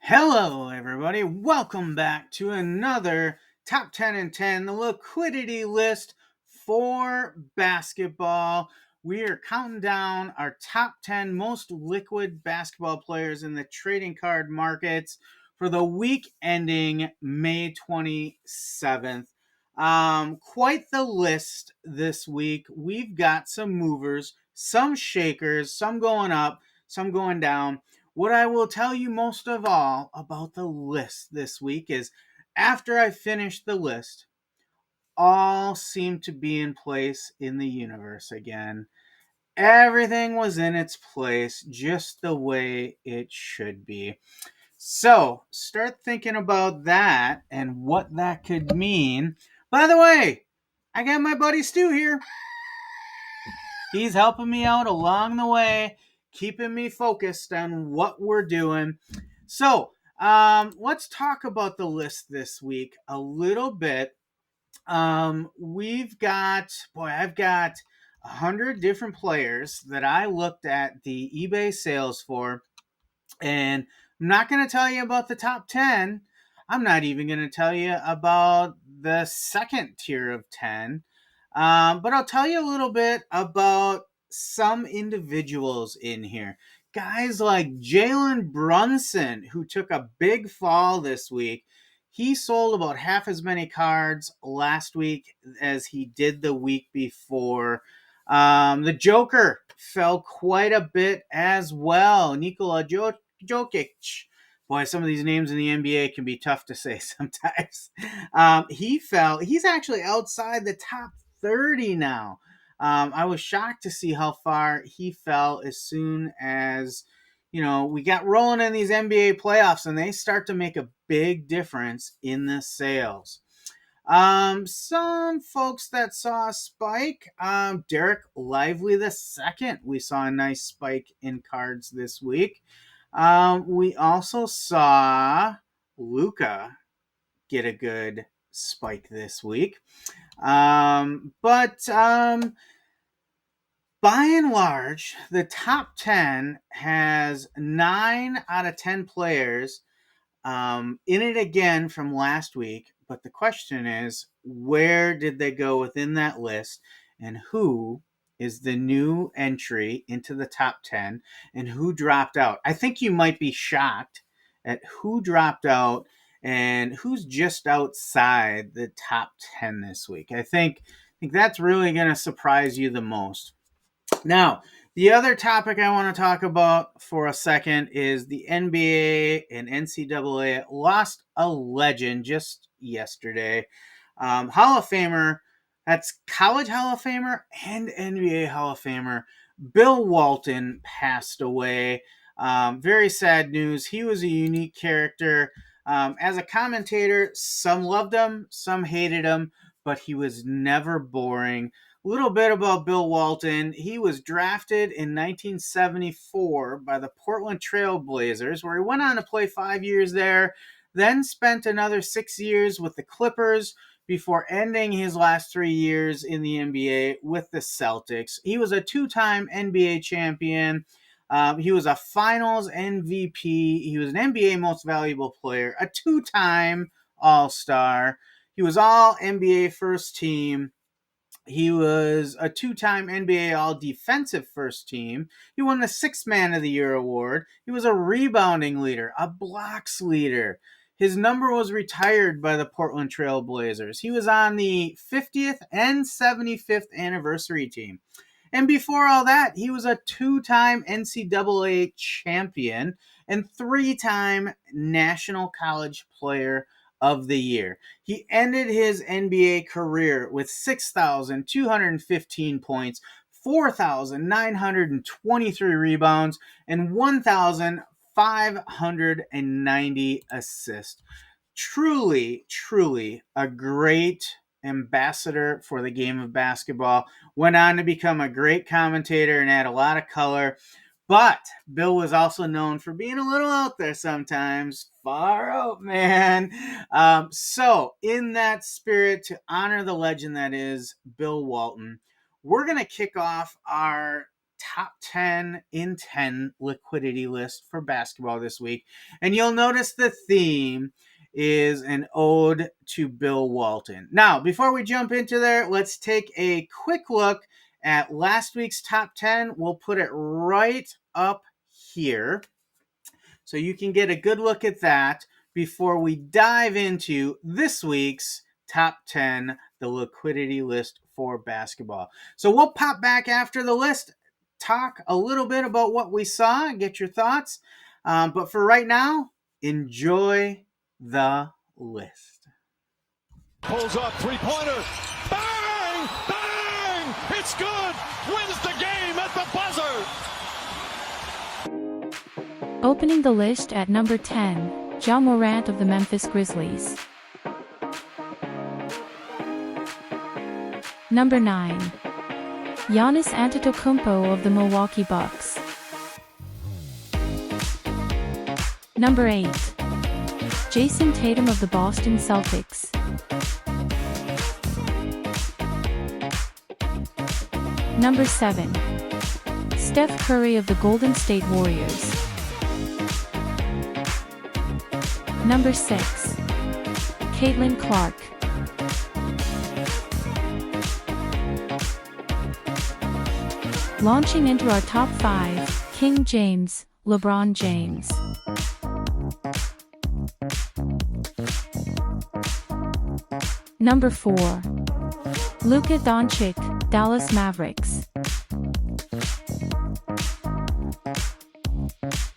Hello, everybody. Welcome back to another Top 10 and 10, the liquidity list for basketball. We are counting down our top 10 most liquid basketball players in the trading card markets for the week ending May 27th. Quite the list this week. We've got some movers, some shakers, some going up, some going down. What I will tell you most of all about the list this week is after I finished the list, all seemed to be in place in the universe again. Everything was in its place just the way it should be. So start thinking about that and what that could mean. By the way, I got my buddy Stu here. He's helping me out along the way, keeping me focused on what we're doing. So, let's talk about the list this week a little bit. I've got 100 different players that I looked at the eBay sales for, and I'm not going to tell you about the top 10. I'm not even going to tell you about the second tier of 10. But I'll tell you a little bit about some individuals in here. Guys like Jalen Brunson, who took a big fall this week. He sold about half as many cards last week as he did the week before. The Joker fell quite a bit as well. Nikola Jokic. Boy, some of these names in the NBA can be tough to say sometimes. He fell. He's actually outside the top 30 now. I was shocked to see how far he fell as soon as, we got rolling in these NBA playoffs and they start to make a big difference in the sales. Some folks that saw a spike, Derek Lively the second, we saw a nice spike in cards this week. We also saw Luca get a good spike this week. But by and large, the top 10 has 9 out of 10 players in it again from last week. But the question is, where did they go within that list, and who is the new entry into the top 10 and who dropped out? I think you might be shocked at who dropped out and who's just outside the top 10 this week. I think that's really going to surprise you the most. Now, the other topic I want to talk about for a second is the NBA and NCAA lost a legend just yesterday. Hall of Famer, that's College Hall of Famer and NBA Hall of Famer, Bill Walton passed away. Very sad news. He was a unique character. As a commentator, some loved him, some hated him, but he was never boring. Little bit about Bill Walton. He was drafted in 1974 by the Portland Trail Blazers, where he went on to play 5 years there, then spent another 6 years with the Clippers before ending his last 3 years in the NBA with the Celtics. He was a two-time NBA champion. He was a finals MVP. He was an NBA most valuable player, a two-time All-Star. He was all NBA first team. He was a two-time NBA All-Defensive First Team. He won the Sixth Man of the Year award. He was a rebounding leader, a blocks leader. His number was retired by the Portland Trail Blazers. He was on the 50th and 75th anniversary team. And before all that, he was a two-time NCAA champion and three-time National College Player of the Year. He ended his NBA career with 6,215 points, 4,923 rebounds, and 1,590 assists. Truly, truly a great ambassador for the game of basketball. Went on to become a great commentator and add a lot of color. But Bill was also known for being a little out there sometimes. Far out, man. So, in that spirit, to honor the legend that is Bill Walton, we're going to kick off our top 10 in 10 liquidity list for basketball this week. And you'll notice the theme is an ode to Bill Walton. Now, before we jump into there, let's take a quick look at last week's top 10. We'll put it right up here so you can get a good look at that before we dive into this week's top 10, the liquidity list for basketball. So we'll pop back after the list, talk a little bit about what we saw, and get your thoughts. But for right now, enjoy the list. Pulls up three-pointer. Bang! Bang! It's good! Wins the game at the buzzer! Opening the list at number 10, Ja Morant of the Memphis Grizzlies. Number 9. Giannis Antetokounmpo of the Milwaukee Bucks. Number 8. Jason Tatum of the Boston Celtics. Number 7. Steph Curry of the Golden State Warriors. Number 6. Caitlin Clark. Launching into our top 5, King James, LeBron James. Number 4. Luka Doncic, Dallas Mavericks.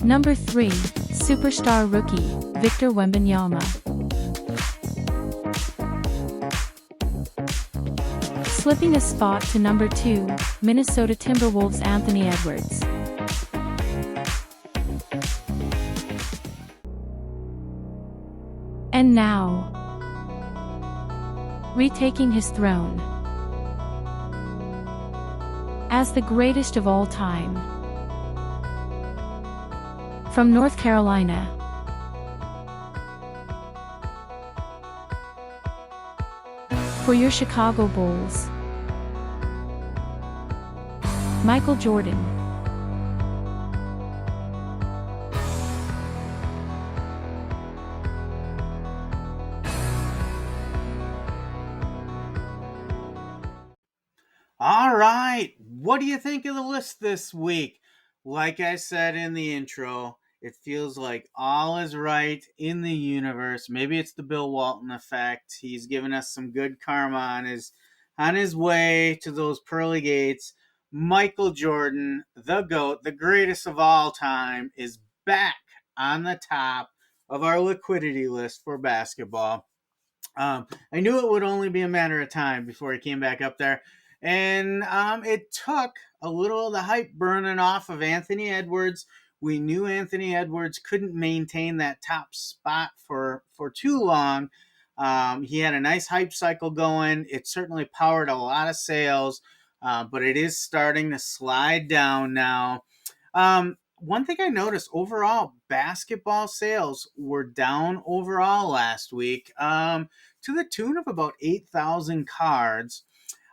Number 3, superstar rookie, Victor Wembanyama. Slipping a spot to number 2, Minnesota Timberwolves Anthony Edwards. And now, retaking his throne as the greatest of all time, from North Carolina, for your Chicago Bulls, Michael Jordan. All right, what do you think of the list this week? Like I said in the intro, it feels like all is right in the universe. Maybe it's the Bill Walton effect. He's given us some good karma on his way to those pearly gates. Michael Jordan, the GOAT, the greatest of all time, is back on the top of our liquidity list for basketball. I knew it would only be a matter of time before he came back up there. And it took a little of the hype burning off of Anthony Edwards. We knew Anthony Edwards couldn't maintain that top spot for too long. He had a nice hype cycle going. It certainly powered a lot of sales, but it is starting to slide down now. One thing I noticed, overall, basketball sales were down overall last week, to the tune of about 8,000 cards.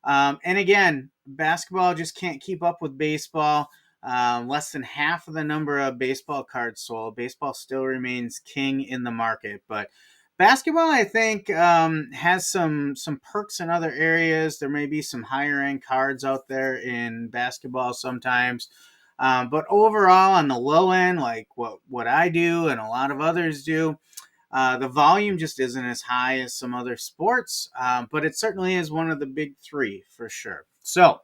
And again, basketball just can't keep up with baseball. Less than half of the number of baseball cards sold. Baseball still remains king in the market, but basketball, I think, has some perks in other areas. There may be some higher end cards out there in basketball sometimes. But overall, on the low end, like what I do and a lot of others do, the volume just isn't as high as some other sports, but it certainly is one of the big three for sure. So,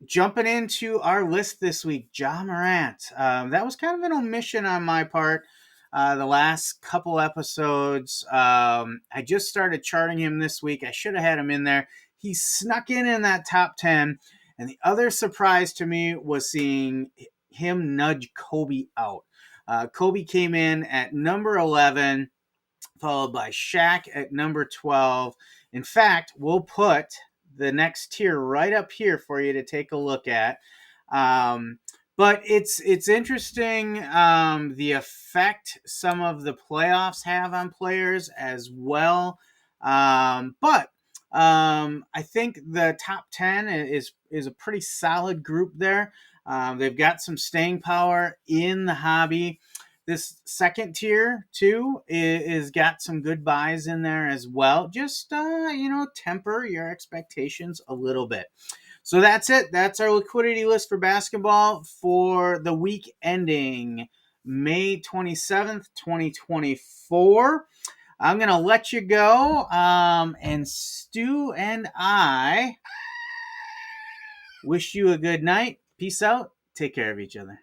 jumping into our list this week, Ja Morant. That was kind of an omission on my part. The last couple episodes, I just started charting him this week. I should have had him in there. He snuck in that top 10. And the other surprise to me was seeing him nudge Kobe out. Kobe came in at number 11, followed by Shaq at number 12. In fact, we'll put the next tier right up here for you to take a look at. But it's interesting, the effect some of the playoffs have on players as well. But I think the top 10 is a pretty solid group there. They've got some staying power in the hobby. This second tier too is got some good buys in there as well. Just temper your expectations a little bit. So that's it. That's our liquidity list for basketball for the week ending May 27th, 2024. I'm going to let you go. And Stu and I wish you a good night. Peace out. Take care of each other.